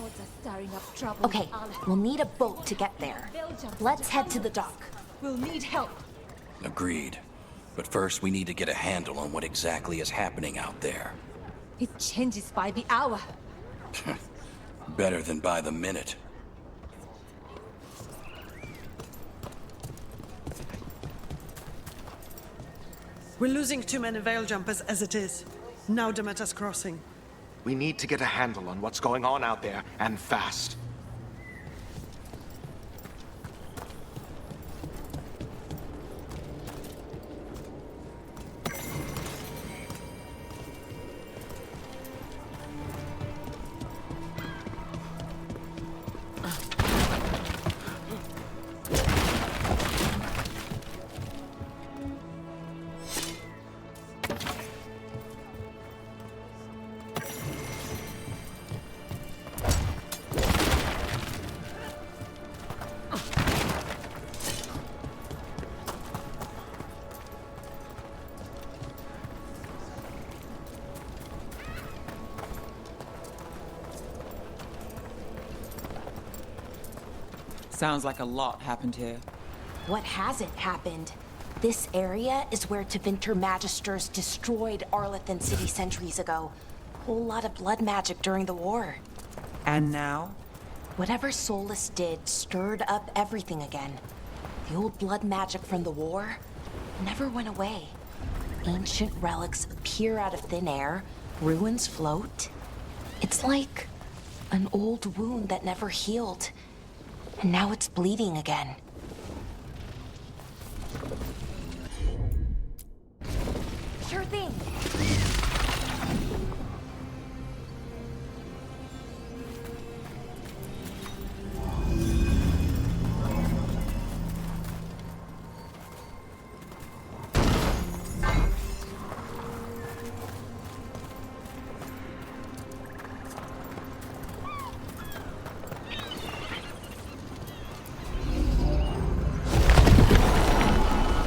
gods are stirring up trouble. Okay, we'll need a boat to get there. Let's head to the dock. We'll need help. Agreed. But first, we need to get a handle on what exactly is happening out there. It changes by the hour. Better than by the minute. We're losing too many veil jumpers as it is. Now Demeter's crossing. We need to get a handle on what's going on out there, and fast. Sounds like a lot happened here. What hasn't happened? This area is where Tevinter Magisters destroyed Arlathan City centuries ago. Whole lot of blood magic during the war. And now? Whatever Solus did stirred up everything again. The old blood magic from the war never went away. Ancient relics appear out of thin air, ruins float. It's like an old wound that never healed. And now it's bleeding again. Sure thing.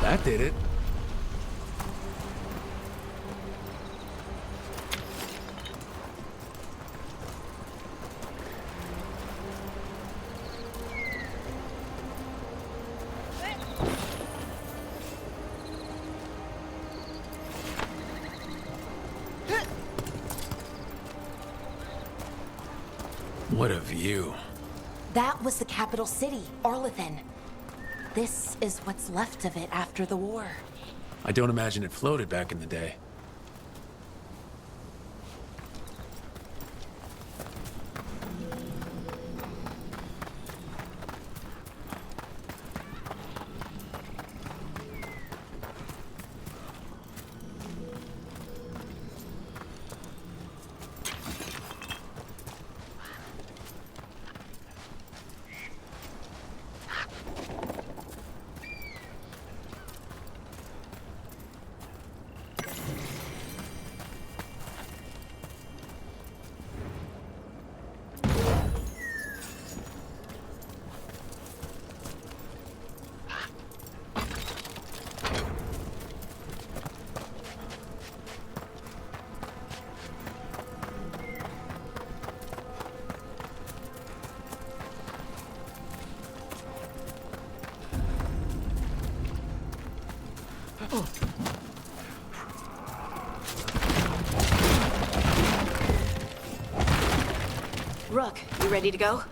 That did it. What a view. That was the capital city, Arlathan. This is what's left of it after the war. I don't imagine it floated back in the day. Rook, you ready to go?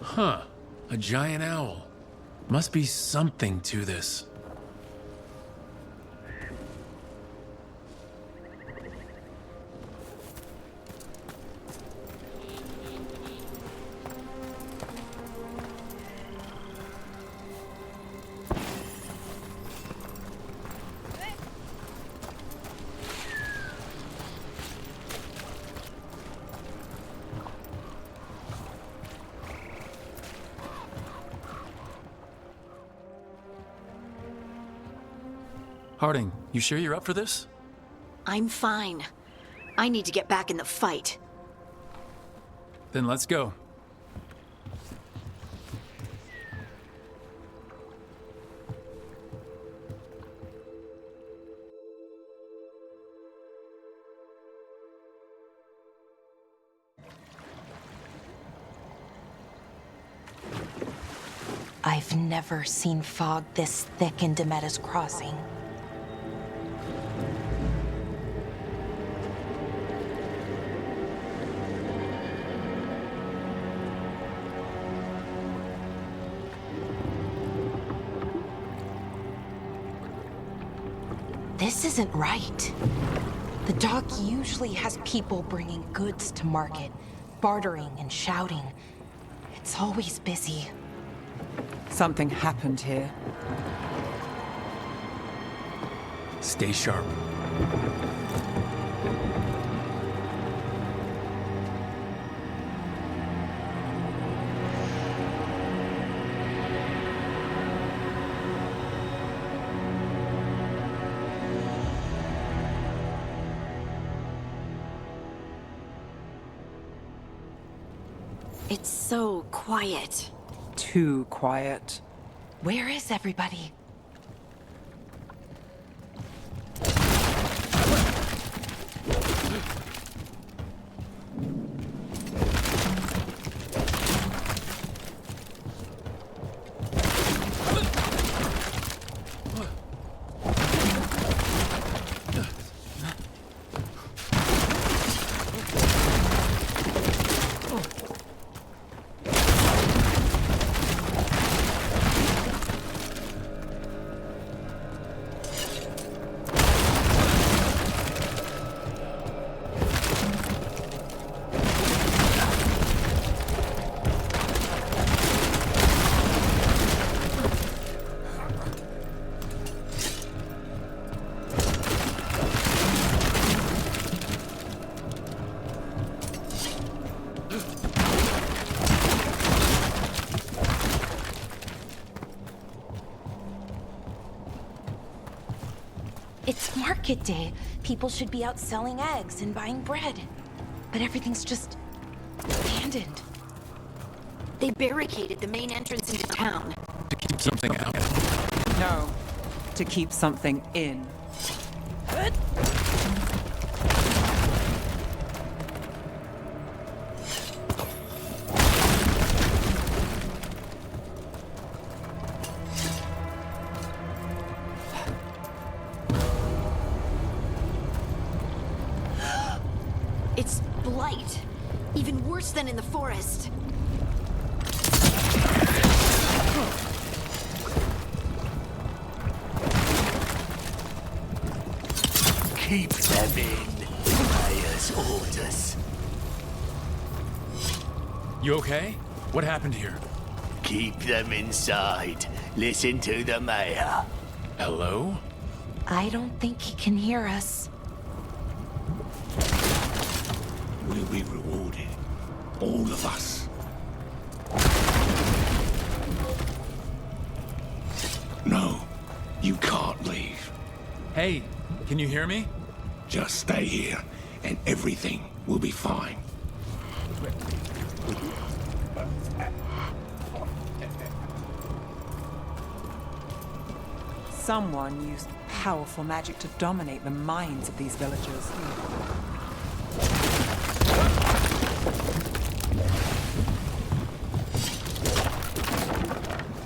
Huh. A giant owl. Must be something to this. Harding, you sure you're up for this? I'm fine. I need to get back in the fight. Then let's go. I've never seen fog this thick in Demetta's Crossing. This isn't right. The dock usually has people bringing goods to market, bartering and shouting. It's always busy. Something happened here. Stay sharp. It's so quiet. Too quiet. Where is everybody? It's market day. People should be out selling eggs and buying bread. But everything's just abandoned. They barricaded the main entrance into town. To keep something out. No, to keep something in. It's blight. Even worse than in the forest. Keep them in. Mayor's orders. You okay? What happened here? Keep them inside. Listen to the mayor. Hello? I don't think he can hear us. We'll be rewarded. All of us. No, you can't leave. Hey, can you hear me? Just stay here, and everything will be fine. Someone used powerful magic to dominate the minds of these villagers.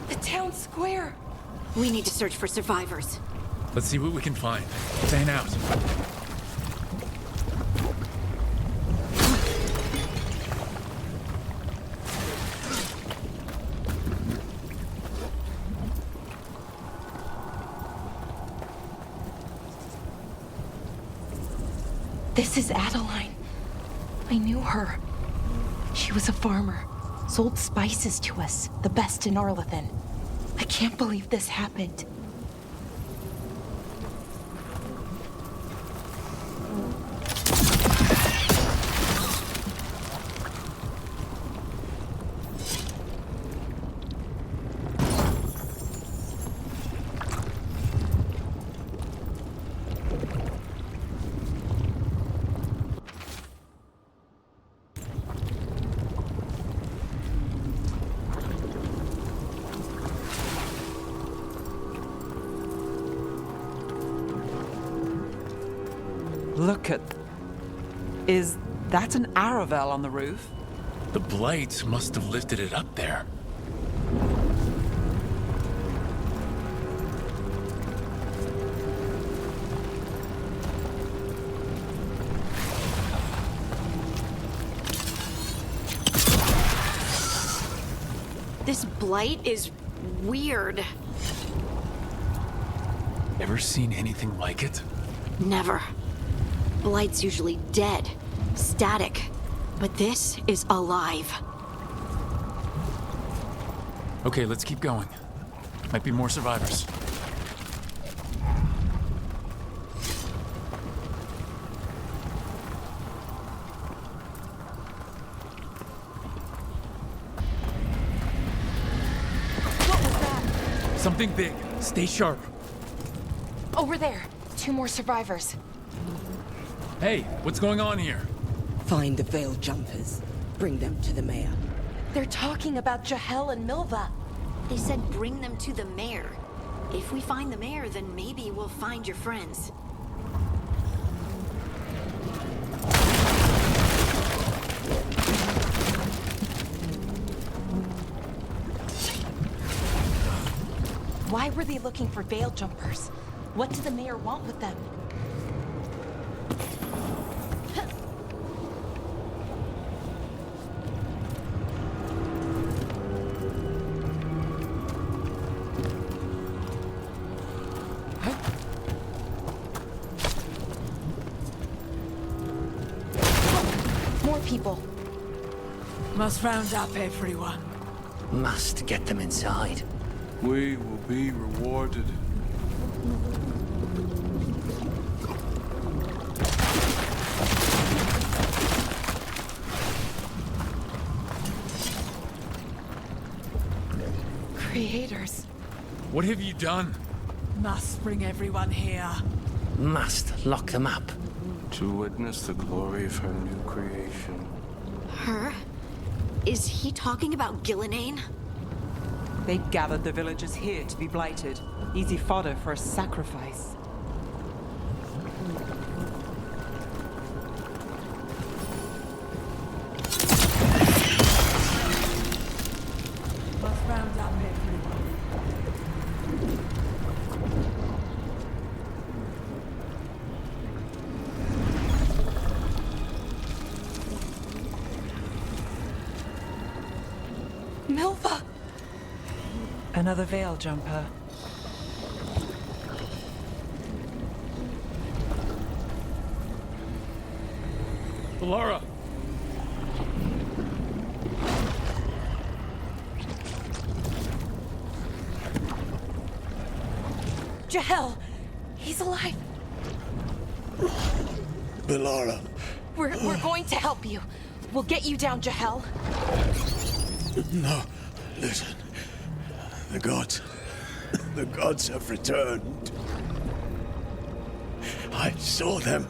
The town square! We need to search for survivors. Let's see what we can find. Fan out. This is Adeline. I knew her. She was a farmer, sold spices to us, the best in Arlathan. I can't believe this happened. Look at... Is that an aravel on the roof? The blight must have lifted it up there. This blight is weird. Ever seen anything like it? Never. Blight's usually dead, static, but this is alive. Okay, let's keep going. Might be more survivors. What was that? Something big. Stay sharp. Over there. 2 more survivors. Hey, what's going on here? Find the veil jumpers. Bring them to the mayor. They're talking about Jahel and Mihlva. They said bring them to the mayor. If we find the mayor, then maybe we'll find your friends. Why were they looking for veil jumpers? What did the mayor want with them? More people. Must round up everyone. Must get them inside. We will be rewarded. Creators. What have you done? Must bring everyone here. Must lock them up. To witness the glory of her new creation. Her? Is he talking about Gillenane? They gathered the villagers here to be blighted. Easy fodder for a sacrifice. Must round up everyone. Mihlva! Another veil jumper. Bellara! Jahel! He's alive! Bellara. We're going to help you. We'll get you down, Jahel. No, listen. The gods have returned. I saw them.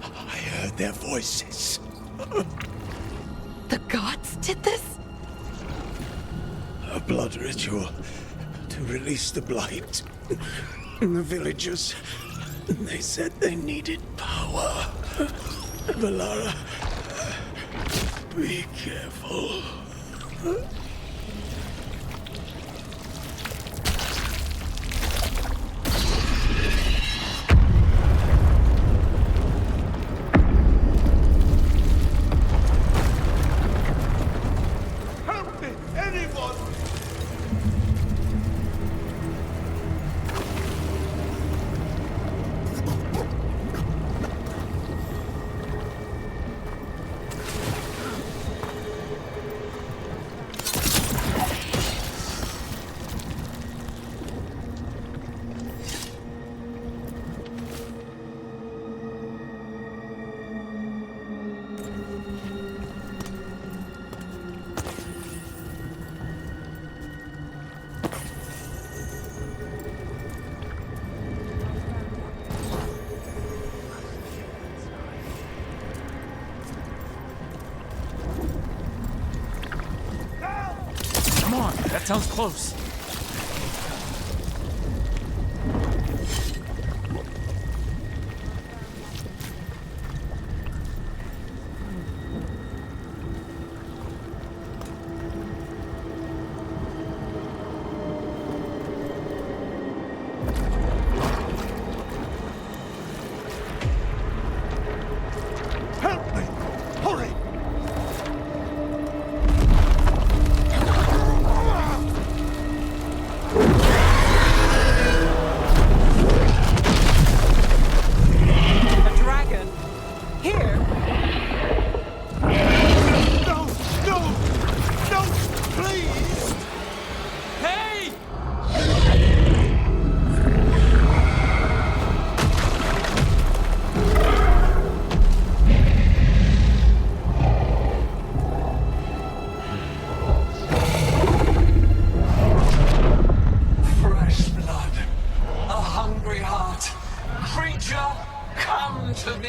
I heard their voices. The gods did this? A blood ritual to release the blight. The villagers, they said they needed power. Bellara, be careful. Help me, anyone! That sounds close. Help me! Hurry! A dragon? Here? No! No! No! Please! Hey! Fresh blood, a hungry heart. Creature, come to me.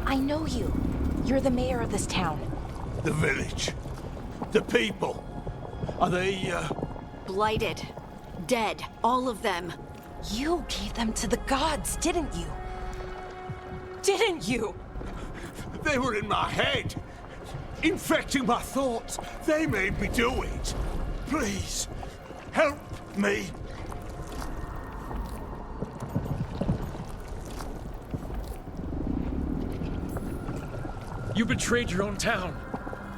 I know you. You're the mayor of this town. The village. The people. Are they, Blighted. Dead. All of them. You gave them to the gods, didn't you? Didn't you? They were in my head. Infecting my thoughts. They made me do it. Please, help me. You betrayed your own town.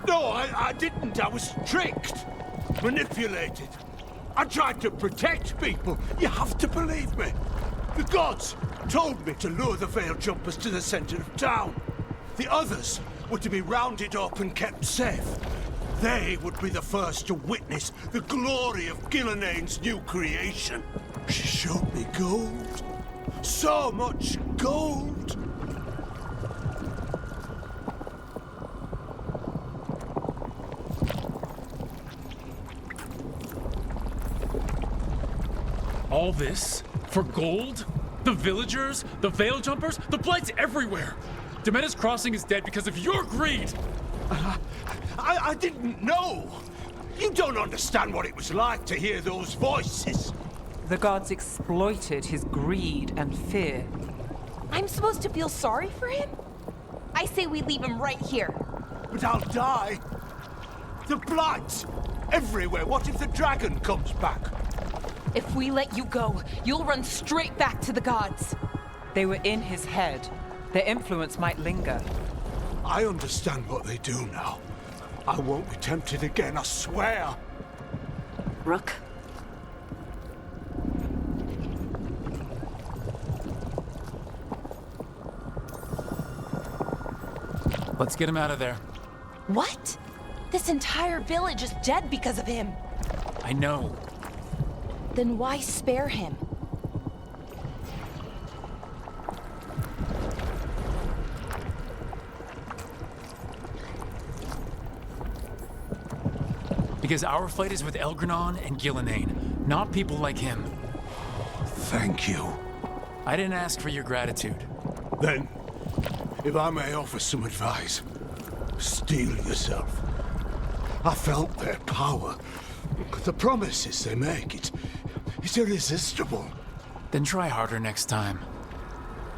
No, I didn't. I was tricked. Manipulated. I tried to protect people. You have to believe me. The gods told me to lure the Veil Jumpers to the center of town. The others were to be rounded up and kept safe. They would be the first to witness the glory of Gilnena's new creation. She showed me gold. So much gold. All this? For gold? The villagers? The Veil Jumpers? The Blight's everywhere! Demena's Crossing is dead because of your greed! I didn't know. You don't understand what it was like to hear those voices. The gods exploited his greed and fear. I'm supposed to feel sorry for him? I say we leave him right here. But I'll die. The blight everywhere. What if the dragon comes back? If we let you go, you'll run straight back to the gods. They were in his head. Their influence might linger. I understand what they do now. I won't be tempted again, I swear. Rook. Let's get him out of there. What? This entire village is dead because of him. I know. Then why spare him? Because our fight is with Elvhenan and Gilnenan, not people like him. Thank you. I didn't ask for your gratitude. Then, if I may offer some advice, steel yourself. I felt their power. The promises they make, it's irresistible. Then try harder next time.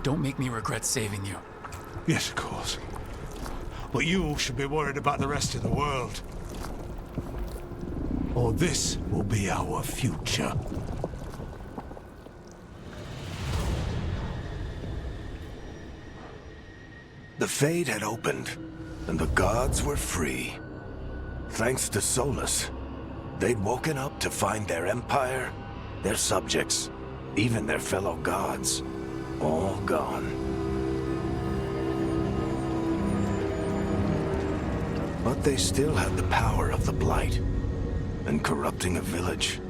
Don't make me regret saving you. Yes, of course. But you should be worried about the rest of the world. Or this will be our future. The Fade had opened, and the gods were free. Thanks to Solus, they'd woken up to find their empire, their subjects, even their fellow gods, all gone. But they still had the power of the Blight, and corrupting a village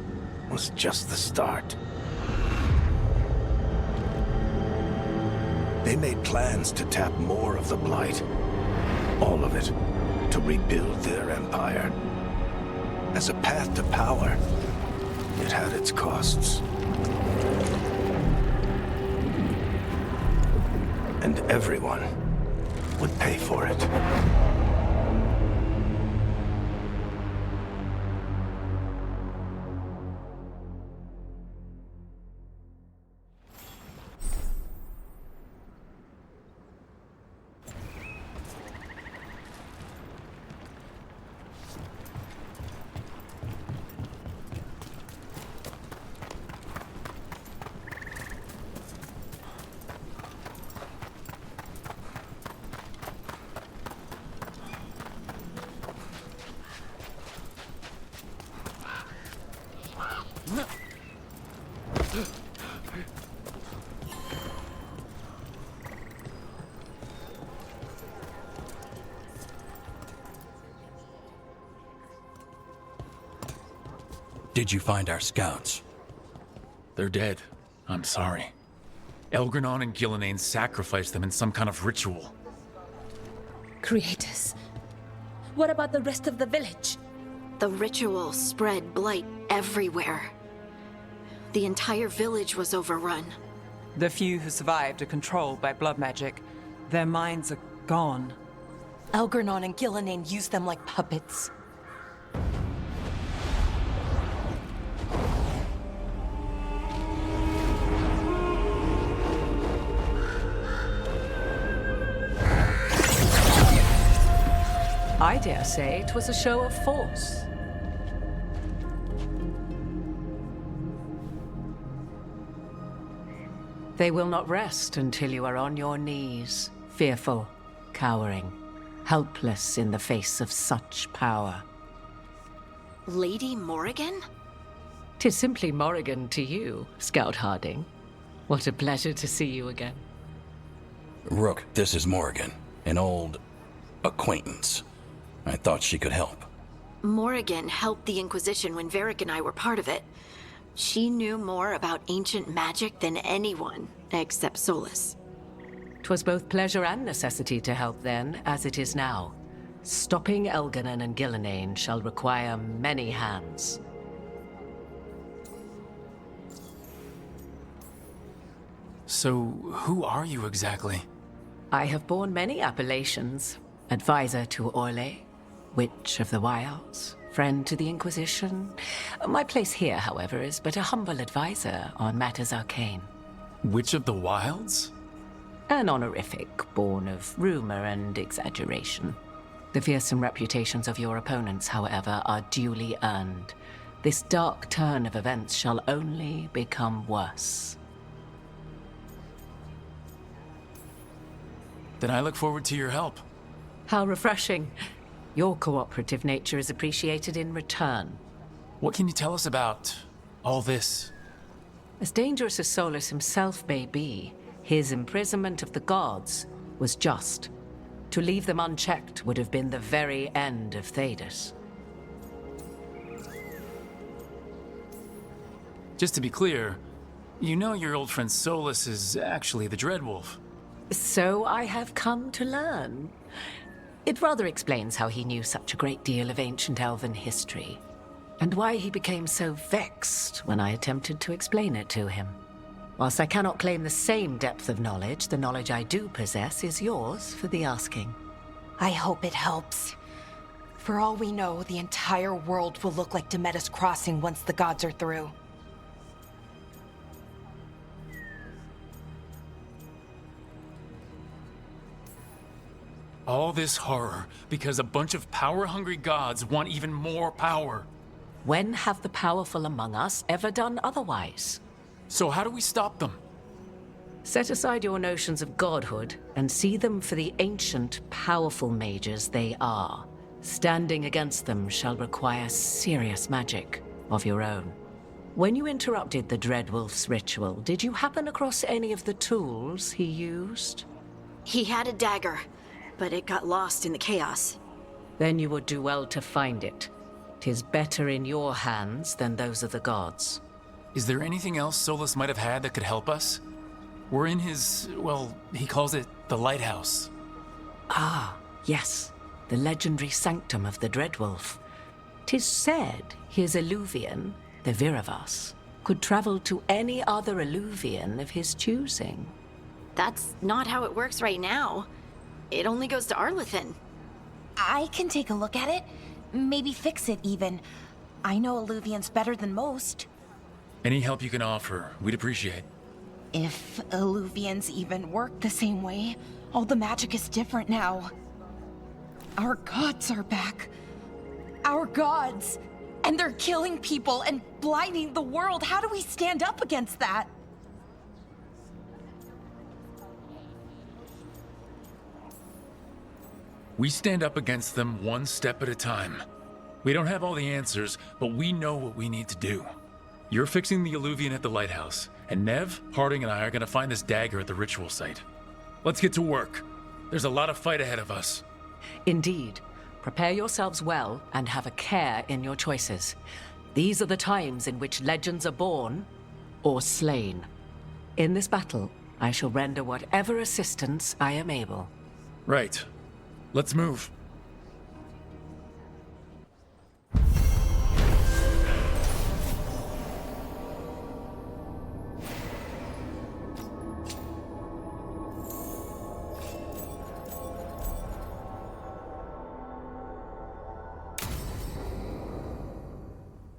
was just the start. They made plans to tap more of the blight. All of it. To rebuild their empire. As a path to power, it had its costs. And everyone would pay for it. Did you find our scouts? They're dead. I'm sorry. Elvhenan and Gillenane sacrificed them in some kind of ritual. Creators. What about the rest of the village? The ritual spread blight everywhere. The entire village was overrun. The few who survived are controlled by blood magic. Their minds are gone. Elvhenan and Gillenane used them like puppets. I dare say it was a show of force. They will not rest until you are on your knees, fearful, cowering, helpless in the face of such power. Lady Morrigan? 'Tis simply Morrigan to you, Scout Harding. What a pleasure to see you again. Rook, this is Morrigan, an old acquaintance. I thought she could help. Morrigan helped the Inquisition when Varric and I were part of it. She knew more about ancient magic than anyone, except Solus. 'Twas both pleasure and necessity to help then, as it is now. Stopping Elvhenan and Gillenane shall require many hands. So, who are you exactly? I have borne many appellations. Advisor to Orlais, Witch of the Wilds, friend to the Inquisition. My place here, however, is but a humble advisor on matters arcane. Witch of the Wilds? An honorific born of rumor and exaggeration. The fearsome reputations of your opponents, however, are duly earned. This dark turn of events shall only become worse. Then I look forward to your help. How refreshing. Your cooperative nature is appreciated in return. What can you tell us about all this? As dangerous as Solus himself may be, his imprisonment of the gods was just. To leave them unchecked would have been the very end of Thedas. Just to be clear, you know your old friend Solus is actually the Dreadwolf. So I have come to learn. It rather explains how he knew such a great deal of ancient elven history, and why he became so vexed when I attempted to explain it to him. Whilst I cannot claim the same depth of knowledge, the knowledge I do possess is yours for the asking. I hope it helps. For all we know, the entire world will look like Demetus Crossing once the gods are through. All this horror because a bunch of power-hungry gods want even more power. When have the powerful among us ever done otherwise? So how do we stop them? Set aside your notions of godhood and see them for the ancient, powerful mages they are. Standing against them shall require serious magic of your own. When you interrupted the Dreadwolf's ritual, did you happen across any of the tools he used? He had a dagger, but it got lost in the chaos. Then you would do well to find it. 'Tis better in your hands than those of the gods. Is there anything else Solus might have had that could help us? We're in his, well, he calls it the lighthouse. Ah, yes. The legendary sanctum of the Dreadwolf. 'Tis said his Elvhenan, the Viravas, could travel to any other Elvhenan of his choosing. That's not how it works right now. It only goes to Arlathan. I can take a look at it. Maybe fix it, even. I know Elvheans better than most. Any help you can offer, we'd appreciate. If Elvheans even work the same way, all the magic is different now. Our gods are back. Our gods! And they're killing people and blinding the world. How do we stand up against that? We stand up against them one step at a time. We don't have all the answers, but we know what we need to do. You're fixing the Elvhenan at the lighthouse, and Neve, Harding, and I are gonna find this dagger at the ritual site. Let's get to work. There's a lot of fight ahead of us. Indeed. Prepare yourselves well and have a care in your choices. These are the times in which legends are born or slain. In this battle, I shall render whatever assistance I am able. Right. Let's move.